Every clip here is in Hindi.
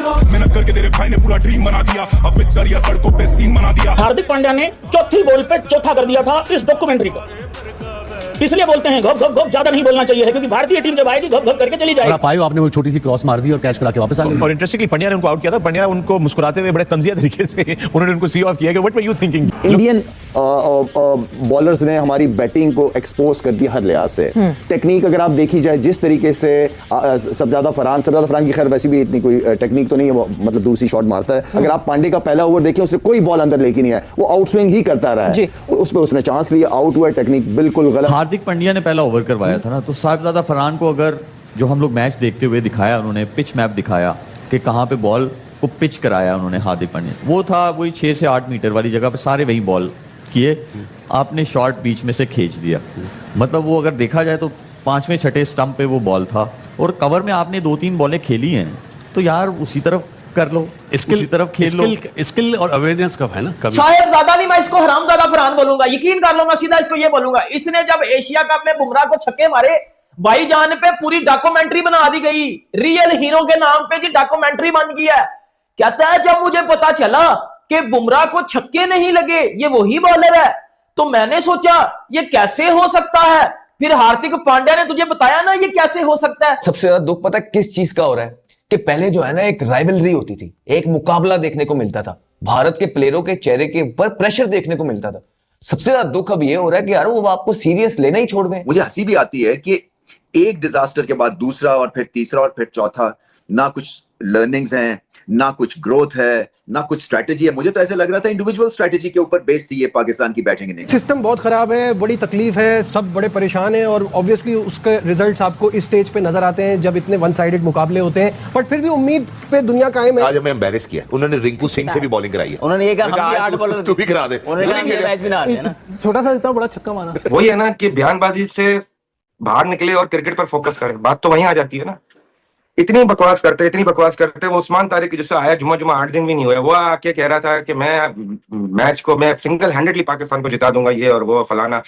मेहनत करके तेरे भाई ने पूरा ड्रीम बना दिया, अब पिक्चरिया सड़कों पे सीन बना दिया। हार्दिक पांड्या ने चौथी बॉल पे चौथा कर दिया था इस डॉक्यूमेंट्री को। इसलिए बोलते हैं घप घप घप ज्यादा नहीं बोलना चाहिए है, क्योंकि भारतीय टीम जब आएगी घप घप करके चली जाएगी। आप आए हो, आपने वो छोटी सी क्रॉस मार दी और कैच करा के वापस आ गए। और इंटरेस्टिंगली पंड्या ने उनको आउट किया था। पंड्या उनको मुस्कुराते हुए बड़े तंजिया तरीके से उन्होंने उनको सी ऑफ किया कि what were you thinking. Indian bowlers ने हमारी बैटिंग को एक्सपोज कर दिया हर लिहाज से। टेक्निक अगर आप देखी जाए जिस तरीके से सबजादा फरहान की खैर वैसी भी इतनी कोई टेक्निक तो नहीं है, वो मतलब दूसरी शॉट मारता है। अगर आप पांडे का पहला ओवर देखें, उससे कोई बॉल अंदर लेके नहीं है, वो आउट स्विंग ही करता रहा है, उस पर उसने चांस लिया, आउट हुआ। टेक्निक बिल्कुल गलत। हार्दिक पांड्या ने पहला ओवर करवाया था ना, तो साहिबजादा फरहान को अगर जो हम लोग मैच देखते हुए दिखाया, उन्होंने पिच मैप दिखाया कि कहाँ पे बॉल को पिच कराया उन्होंने हार्दिक पांड्या, वो था वही 6 से 8 मीटर वाली जगह पे सारे वही बॉल किए, आपने शॉट बीच में से खींच दिया। मतलब वो अगर देखा जाए तो 5वें 6ठे स्टंप पे वो बॉल था और कवर में आपने 2-3 बॉलें खेली हैं, तो यार उसी तरफ कर लो, उसी तरफ खेल लो। स्किल और अवेयरनेस कब है ना, कभी शायद ज्यादा नहीं, मैं इसको हरामजादा फरहान बोलूंगा, यकीन कर लूंगा, सीधा इसको ये बोलूंगा। इसने जब एशिया कप में बुमराह को छक्के मारे, भाईजान पे पूरी डॉक्यूमेंट्री बना दी गई, रियल हीरो के नाम पे जी डॉक्यूमेंट्री बन गई है। कहता है जब मुझे पता चला कि बुमराह को छक्के नहीं लगे, ये वही बॉलर है, तो मैंने सोचा ये कैसे हो सकता है। फिर हार्दिक पांड्या ने तुझे बताया ना ये कैसे हो सकता है। सबसे ज्यादा दुख पता है किस चीज का हो रहा है कि पहले जो है ना एक राइवलरी होती थी, एक मुकाबला देखने को मिलता था, भारत के प्लेयरों के चेहरे के ऊपर प्रेशर देखने को मिलता था। सबसे ज्यादा दुख अब ये हो रहा है कि यार वो आपको सीरियस लेना ही छोड़ गए। मुझे हंसी भी आती है कि एक डिजास्टर के बाद दूसरा और फिर तीसरा और फिर चौथा, ना कुछ लर्निंग्स हैं, ना कुछ ग्रोथ है, ना कुछ स्ट्रेटेजी है। मुझे तो ऐसे लग रहा था इंडिविजुअल स्ट्रेटेजी के ऊपर बेस्ड थी ये पाकिस्तान की बैटिंग नहीं। सिस्टम बहुत खराब है, बड़ी तकलीफ है, सब बड़े परेशान हैं और ऑब्वियसली उसके रिजल्ट्स आपको इस स्टेज पे नजर आते हैं जब इतने वन साइडेड मुकाबले होते हैं। बट फिर भी उम्मीद पे दुनिया कायम है। आज हमें एम्बैरेस किया, उन्होंने रिंकू सिंह से भी बॉलिंग कराई है। उन्होंने ये कहा हम 8 बॉलर तू भी करा दे, मैच भी ना आते हैं ना। छोटा सा इतना बड़ा छक्का मारा। वही है ना कि बयानबाजी से बाहर निकले और क्रिकेट पर फोकस करें। बात तो वहीं आ जाती है ना, इतनी बकवास करते वो उस्मान तारिक जिससे आया जुमा 8 दिन भी नहीं हुआ, वो आके कह रहा था कि मैं सिंगल हैंडेडली पाकिस्तान को जिता दूंगा, ये और वो फलाना।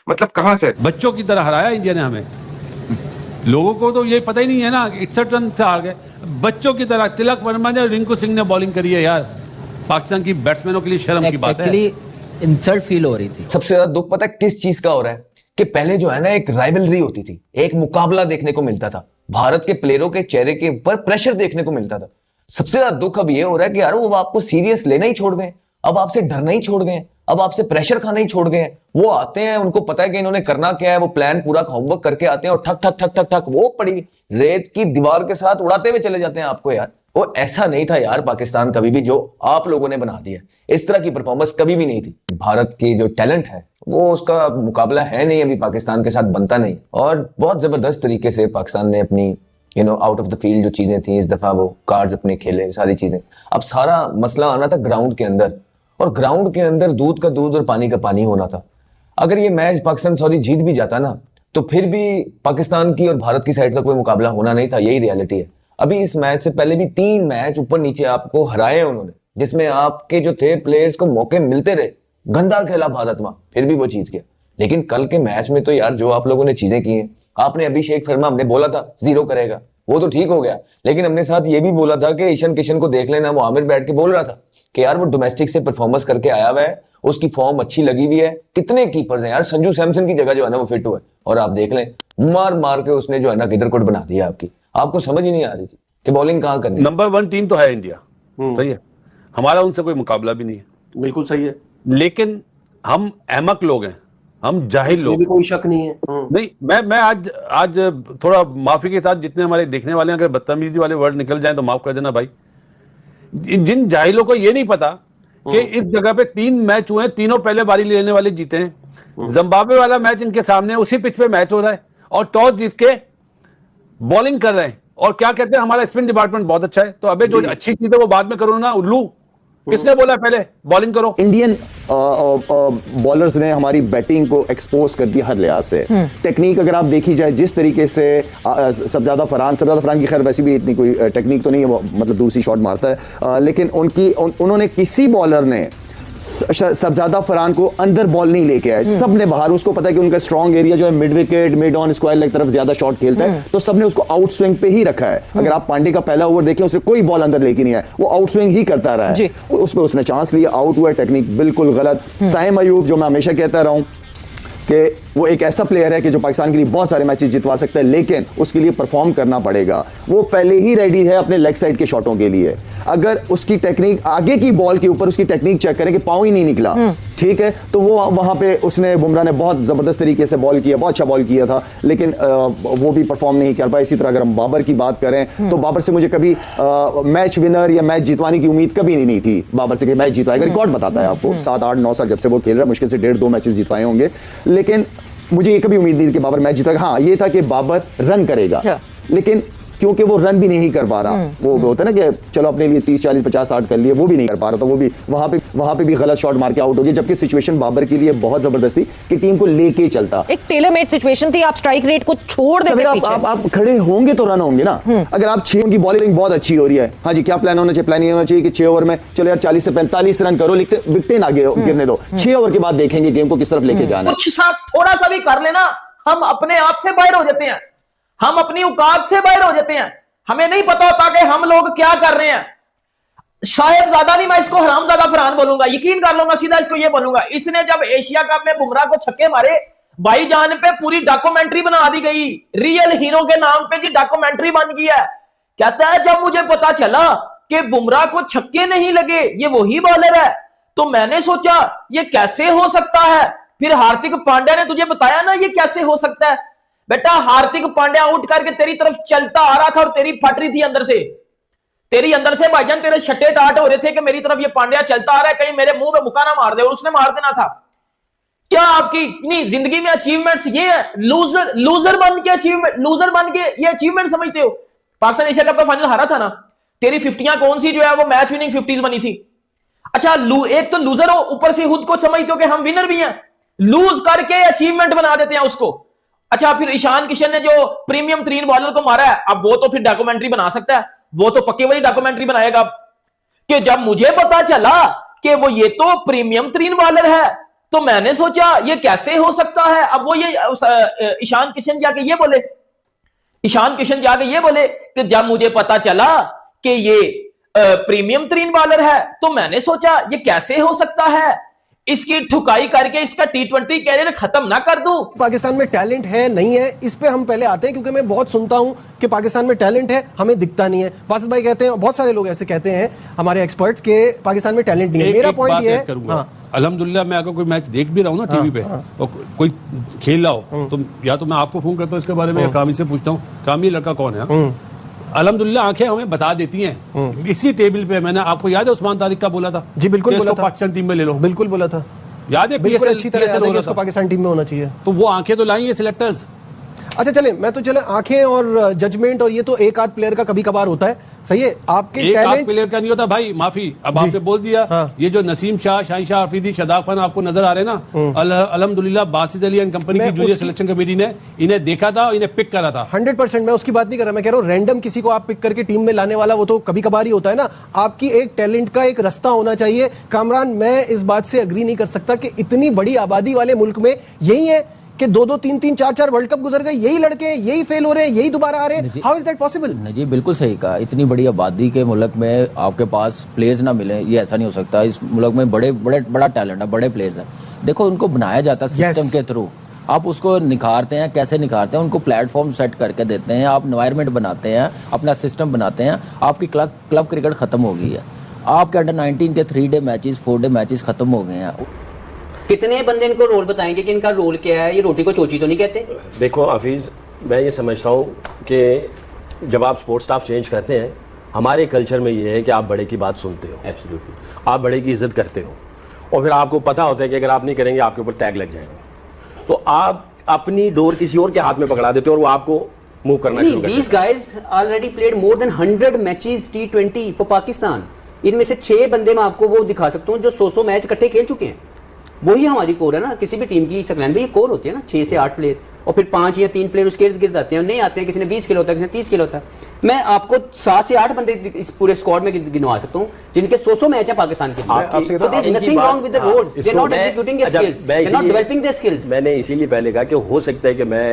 मतलब कहां से बच्चों की तरह हराया इंडिया ने हमें। लोगों को तो ये पता ही नहीं है ना, 61 रन से हार गए बच्चों की तरह। तिलक वर्मा ने, रिंकू सिंह ने बॉलिंग करी है यार, पाकिस्तान की बैट्समैनों के लिए शर्म की बात है। इंसल्ट फील हो रही थी। सबसे ज्यादा दुख पता है किस चीज का हो रहा है कि पहले जो है ना एक राइवलरी होती थी, एक मुकाबला देखने को मिलता था, भारत के प्लेयरों के चेहरे के ऊपर प्रेशर देखने को मिलता था। सबसे ज्यादा दुख अब ये हो रहा है कि यार वो आपको सीरियस लेना ही छोड़ गए, अब आपसे डरना ही छोड़ गए, अब आपसे प्रेशर खाना ही छोड़ गए। वो आते हैं, उनको पता है कि इन्होंने करना क्या है, वो प्लान पूरा होमवर्क करके आते हैं और ठक ठक ठक ठक ठक वो पड़ी रेत की दीवार के साथ उड़ाते हुए चले जाते हैं आपको। यार वो ऐसा नहीं था यार पाकिस्तान कभी भी जो आप लोगों ने बना दिया, इस तरह की परफॉर्मेंस कभी भी नहीं थी। भारत की जो टैलेंट है वो उसका मुकाबला है नहीं, अभी पाकिस्तान के साथ बनता नहीं। और बहुत जबरदस्त तरीके से पाकिस्तान ने अपनी आउट ऑफ द फील्ड जो चीजें थी, इस दफा वो कार्ड्स अपने खेले, सारी चीजें। अब सारा मसला आना था ग्राउंड के अंदर, और ग्राउंड के अंदर दूध का दूध और पानी का पानी होना था। अगर ये मैच पाकिस्तान जीत भी जाता ना, तो फिर भी पाकिस्तान की और भारत की साइड का कोई मुकाबला होना नहीं था, यही रियलिटी है। अभी इस मैच से पहले भी 3 मैच ऊपर नीचे आपको हराए उन्होंने, जिसमें आपके जो थे प्लेयर्स को मौके मिलते रहे। गंदा खेला भारत वहां, फिर भी वो जीत गया। लेकिन कल के मैच में तो यार जो आप लोगों ने चीजें की हैं, आपने अभिषेक शर्मा, हमने बोला था 0 करेगा, वो तो ठीक हो गया, लेकिन हमने साथ ये भी बोला था कि ईशान किशन को देख लेना। वो आमिर बैठ के बोल रहा था कि यार वो डोमेस्टिक से परफॉर्मेंस करके आया हुआ है, उसकी फॉर्म अच्छी लगी हुई है। कितने कीपर्स हैं यार, संजू सैमसन की जगह जो है ना वो फिट हुआ है, और आप देख लें मार के उसने जो है ना किधर कोट बना दिया आपकी। आपको समझ ही नहीं आ रही थी कि बॉलिंग कहाँ करनी। नंबर 1 टीम तो है इंडिया, सही है, हमारा उनसे कोई मुकाबला भी नहीं है, बिल्कुल सही है। लेकिन हम अहमक लोग हैं, हम जाहिल लोग, भी कोई शक नहीं है। नहीं, मैं आज थोड़ा माफी के साथ जितने हमारे देखने वाले हैं, अगर बदतमीजी वाले वर्ड निकल जाएं तो माफ कर देना भाई। जिन जाहिलों को ये नहीं पता कि इस जगह पे 3 मैच हुए, तीनों पहले बारी लेने वाले जीते हैं। जिम्बाब्वे वाला मैच इनके सामने, उसी पिच पे मैच हो रहा है और टॉस जीत के बॉलिंग कर रहे हैं, और क्या कहते हैं हमारा स्पिन डिपार्टमेंट बहुत अच्छा है। तो अबे जो अच्छी चीज है वो बाद में करो ना उल्लू, किसने बोला पहले बॉलिंग करो। इंडियन बॉलर्स ने हमारी बैटिंग को एक्सपोज कर दिया हर लिहाज से। टेक्निक अगर आप देखी जाए जिस तरीके से सबजादा फरहान की खैर वैसी भी इतनी कोई टेक्निक तो नहीं है, वो मतलब दूसरी शॉट मारता है, लेकिन उन्होंने किसी बॉलर ने सबजादा फरहान को अंदर बॉल नहीं लेके आए, सबने बाहर, उसको पता है कि उनका स्ट्रॉन्ग एरिया जो है mid wicket, mid on, square leg तरफ ज्यादा शॉट खेलता है, तो सबने उसको आउट स्विंग पे ही रखा है। अगर आप पांडे का पहला ओवर देखें, उसे कोई बॉल अंदर लेके नहीं आया, वो आउट स्विंग ही करता रहा है, उस पर उसने चांस लिया, आउट हुआ, टेक्निक बिल्कुल गलत। साइम अयूब, जो मैं हमेशा कहता रहा हूं कि वो एक ऐसा प्लेयर है कि जो पाकिस्तान के लिए बहुत सारे मैचेस जितवा सकता है, लेकिन उसके लिए परफॉर्म करना पड़ेगा। वो पहले ही रेडी है अपने लेग साइड के शॉटों के लिए। अगर उसकी टेक्निक, आगे की बॉल के ऊपर उसकी टेक्निक चेक करें कि पांव ही नहीं निकला, ठीक है, तो वो वहां पे उसने, बुमराह ने बहुत जबरदस्त तरीके से बॉल किया, बहुत अच्छा बॉल किया था, लेकिन वो भी परफॉर्म नहीं कर पाया। इसी तरह अगर हम बाबर की बात करें तो बाबर से मुझे कभी मैच विनर या मैच जितवाने की उम्मीद कभी नहीं थी बाबर से कि मैच जितवाएगा। रिकॉर्ड बताता है आपको, 7, 8, 9 साल जब से वो खेल रहा है, मुश्किल से 1.5-2 मैचेस जितवाए होंगे, लेकिन मुझे ये कभी उम्मीद नहीं थी कि बाबर मैच जीतेगा। हाँ, ये था कि बाबर रन करेगा, लेकिन क्योंकि वो रन भी नहीं कर पा रहा, वो होता है ना कि चलो अपने लिए 30, 40, 50, 60 कर लिए, वो भी नहीं कर पा रहा, तो वो भी वहां पे भी गलत शॉट मार के आउट हो गया, जबकि सिचुएशन बाबर के लिए बहुत जबरदस्त थी कि टीम को लेके चलता। एक टेलर मेड सिचुएशन थी, आप स्ट्राइक रेट को छोड़ देते पीछे। आप खड़े होंगे तो रन होंगे ना। अगर आप 6 की बॉलिंग बहुत अच्छी हो रही है, हाँ जी, क्या प्लान होना चाहिए? प्लान ये होना चाहिए कि 6 ओवर में चलो यार 40 से 45 रन करो, लेकिन विकेट ना गिरने दो। 6 ओवर के बाद देखेंगे गेम को किस तरफ लेके जाना है। कुछ साथ थोड़ा सा भी कर लेना, हम अपने आप से बाहर हो जाते हैं, हम अपनी औकात से बाहर हो जाते हैं, हमें नहीं पता होता कि हम लोग क्या कर रहे हैं। शायद ज्यादा नहीं, मैं इसको हरामजादा फरहान बोलूंगा, यकीन कर लो, मैं सीधा इसको ये बोलूंगा, इसने जब एशिया कप में बुमराह को छक्के मारे, भाईजान पे पूरी डॉक्यूमेंट्री बना दी गई, रियल हीरो के नाम पे जी डॉक्यूमेंट्री बन गई है। कहता है जब मुझे पता चला कि बुमराह को छक्के नहीं लगे, ये वही बॉलर है, तो मैंने सोचा ये कैसे हो सकता है। फिर हार्दिक पांड्या ने तुझे बताया ना ये कैसे हो सकता है। बेटा, हार्दिक पांड्या आउट करके तेरी तरफ चलता आ रहा था और तेरी फट रही थी अंदर से, तेरी अंदर से भाईजान तेरे छट्टे टाट हो रहे थे कि मेरी तरफ ये पांड्या चलता आ रहा है, कहीं मेरे मुंह में मुक्का ना मार दे, और उसने मार देना था। क्या आपकी इतनी जिंदगी में अचीवमेंट्स ये है? लूजर बन के ये अचीवमेंट समझते हो? पाकिस्तान एशिया कप का फाइनल हारा था ना, तेरी 50 कौन सी जो है वो मैच विनिंग 50s बनी थी। अच्छा, एक तो लूजर हो, ऊपर से खुद को समझते हो कि हम विनर भी हैं, लूज करके अचीवमेंट बना देते हैं उसको। अच्छा, फिर ईशान किशन ने जो प्रीमियम 3 बॉलर को मारा है, अब वो तो फिर डॉक्यूमेंट्री बना सकता है, वो तो पक्की वाली डॉक्यूमेंट्री बनाएगा कि जब मुझे पता चला कि वो ये तो प्रीमियम 3 बॉलर है, तो मैंने सोचा ये कैसे हो सकता है। अब वो ये ईशान किशन जाके ये बोले कि जब मुझे पता चला कि ये प्रीमियम 3 बॉलर है, तो मैंने सोचा ये कैसे हो सकता है, इसकी ठुकाई करके इसका T20 कैरियर खत्म ना कर दूं। पाकिस्तान में टैलेंट है नहीं है, इस पे हम पहले आते हैं, क्योंकि मैं बहुत सुनता हूं कि पाकिस्तान में टैलेंट है, हमें दिखता नहीं है। बासित भाई कहते हैं, बहुत सारे लोग ऐसे कहते हैं हमारे एक्सपर्ट्स के पाकिस्तान में टैलेंट नहीं है। मेरा पॉइंट ये है, अल्हम्दुलिल्लाह मैं अगर कोई मैच देख भी रहा हूँ ना टीवी पे, और कोई खेल रहा हो, तो या तो मैं आपको फोन करता हूँ इसके बारे में, या कामी से पूछता हूँ, कामी लड़का कौन है। अल्हम्दुलिल्लाह आंखें हमें बता देती हैं। इसी टेबल पे मैंने, आपको याद है उस्मान तारिक का बोला था? जी बिल्कुल बोला था, पाकिस्तान टीम में ले लो, बिल्कुल बोला था, याद है? बिल्कुल अच्छी तरह याद है कि उसको पाकिस्तान टीम में होना चाहिए। तो वो आंखें तो लाई है सिलेक्टर्स। अच्छा चले, मैं तो चले आंखें और जजमेंट और ये तो एक आध प्लेयर का कभी कभार होता है, सही है। आपके एक आध प्लेयर का नहीं होता भाई, माफी, अब आपने बोल दिया। हाँ। ये जो नसीम शाह, शाहीन शाह अफरीदी, शदाब खान आपको नजर आ रहे हैं ना, अल्हम्दुलिल्लाह बासित अली एंड कंपनी की जूनियर सिलेक्शन कमेटी ने इन्हें देखा था, इन्हें पिक करा था। 100% मैं उसकी बात नहीं कर रहा, मैं कह रहा हूँ रैंडम किसी को आप पिक करके टीम में लाने वाला वो तो कभी कभार ही होता है ना। आपकी एक टैलेंट का एक रास्ता होना चाहिए। कामरान, मैं इस बात से अग्री नहीं कर सकता कि इतनी बड़ी आबादी वाले मुल्क में यही है कि 2-2, 3-3, 4-4 वर्ल्ड कप गुजर गए, यही लड़के यही फेल हो रहे हैं, यही दोबारा आ रहे हैं। How is that possible? जी बिल्कुल सही कहा, इतनी बड़ी आबादी के मुल्क में आपके पास प्लेयर्स ना मिले, ये ऐसा नहीं हो सकता। इस मुल्क में बड़ा टैलेंट है, बड़े प्लेयर्स हैं। देखो, उनको बनाया जाता है सिस्टम के थ्रू, आप उसको निखारते हैं, कैसे निखारते हैं, उनको प्लेटफॉर्म सेट करके देते हैं, आप एनवायरनमेंट बनाते हैं, अपना सिस्टम बनाते हैं। आपकी क्लब क्रिकेट खत्म हो गई है, आपके अंडर 19 के 3 डे मैचेस 4 डे मैचेस खत्म हो गए हैं। कितने बंदे इनको रोल बताएंगे कि इनका रोल क्या है? ये रोटी को चोची तो नहीं कहते? देखो हफीज, मैं ये समझता हूँ कि जब आप स्पोर्ट्स स्टाफ चेंज करते हैं, हमारे कल्चर में ये है कि आप बड़े की बात सुनते हो, एब्सोल्युटली, आप बड़े की इज्जत करते हो, और फिर आपको पता होता है कि अगर आप नहीं करेंगे आपके ऊपर टैग लग जाएगा, तो आप अपनी डोर किसी और के हाथ में पकड़ा देते हो और वो आपको मूव करना शुरू करते हैं। These guys already played more than 100 matches T20 for Pakistan. इनमें से 6 बंदे मैं आपको वो दिखा सकता हूँ जो 100 मैच इकट्ठे खेल चुके हैं। वही हमारी कोर है ना, किसी भी टीम की सकलैन में ये कोर होती है ना, 6 से 8 प्लेयर। और फिर 5 या 3 प्लेयर उसके इर्द गिर्द आते हैं, नहीं आते हैं, किसी ने 20 किलो होता है, किसी ने 30 किलो होता है। मैं आपको 7 से 8 बंदे इस पूरे स्क्वाड में गिनवा सकता हूँ जिनके 100 मैच है पाकिस्तान के लिए। So there is nothing wrong with the roles. They are not executing their skills. They are not developing their skills. मैंने इसीलिए पहले कहा कि हो सकता है कि मैं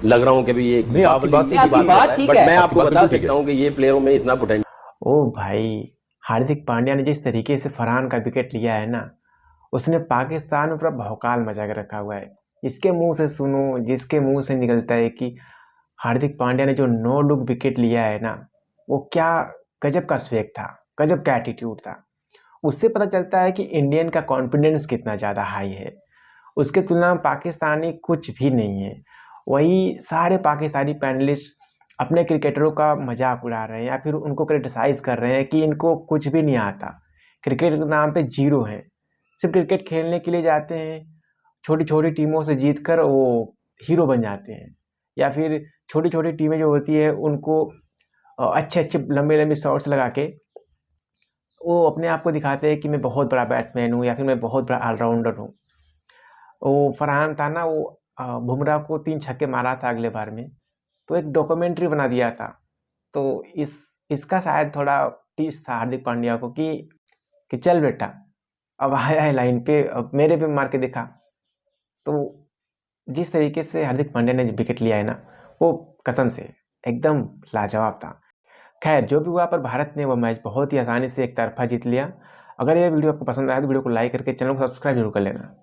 लग रहा हूँ कि भी ये बात ठीक है, मैं आपको बता सकता हूँ कि ये प्लेयरों में इतना पोटेंशियल। ओ भाई, हार्दिक पांड्या ने जिस तरीके से फरहान का विकेट लिया है ना, उसने पाकिस्तान में पूरा भौकाल मचा के रखा हुआ है। इसके मुंह से सुनो, जिसके मुंह से निकलता है कि हार्दिक पांड्या ने जो 9 लुक विकेट लिया है ना, वो क्या गजब का स्वेग था, गजब का एटीट्यूड था। उससे पता चलता है कि इंडियन का कॉन्फिडेंस कितना ज़्यादा हाई है। उसके तुलना में पाकिस्तानी कुछ भी नहीं है। वही सारे पाकिस्तानी पैनलिस्ट अपने क्रिकेटरों का मजाक उड़ा रहे हैं या फिर उनको क्रिटिसाइज़ कर रहे हैं कि इनको कुछ भी नहीं आता, क्रिकेट के नाम पे जीरो हैं, सिर्फ क्रिकेट खेलने के लिए जाते हैं, छोटी छोटी टीमों से जीतकर वो हीरो बन जाते हैं, या फिर छोटी छोटी टीमें जो होती है उनको अच्छे अच्छे लंबे लंबे शॉट्स लगा के वो अपने आप को दिखाते हैं कि मैं बहुत बड़ा बैट्समैन हूँ या फिर मैं बहुत बड़ा ऑलराउंडर हूँ। वो फरहान था ना, वो बुमराह को 3 छक्के मारा था अगले बार में, तो एक डॉक्यूमेंट्री बना दिया था। तो इसका शायद थोड़ा टीस था हार्दिक पांड्या को कि चल बेटा, अब आया है लाइन पे, अब मेरे पे मार के दिखा। तो जिस तरीके से हार्दिक पांड्या ने विकेट लिया है ना, वो कसम से एकदम लाजवाब था। खैर जो भी हुआ, पर भारत ने वो मैच बहुत ही आसानी से एक तरफा जीत लिया। अगर ये वीडियो आपको पसंद आया तो वीडियो को लाइक करके चैनल को सब्सक्राइब जरूर कर लेना।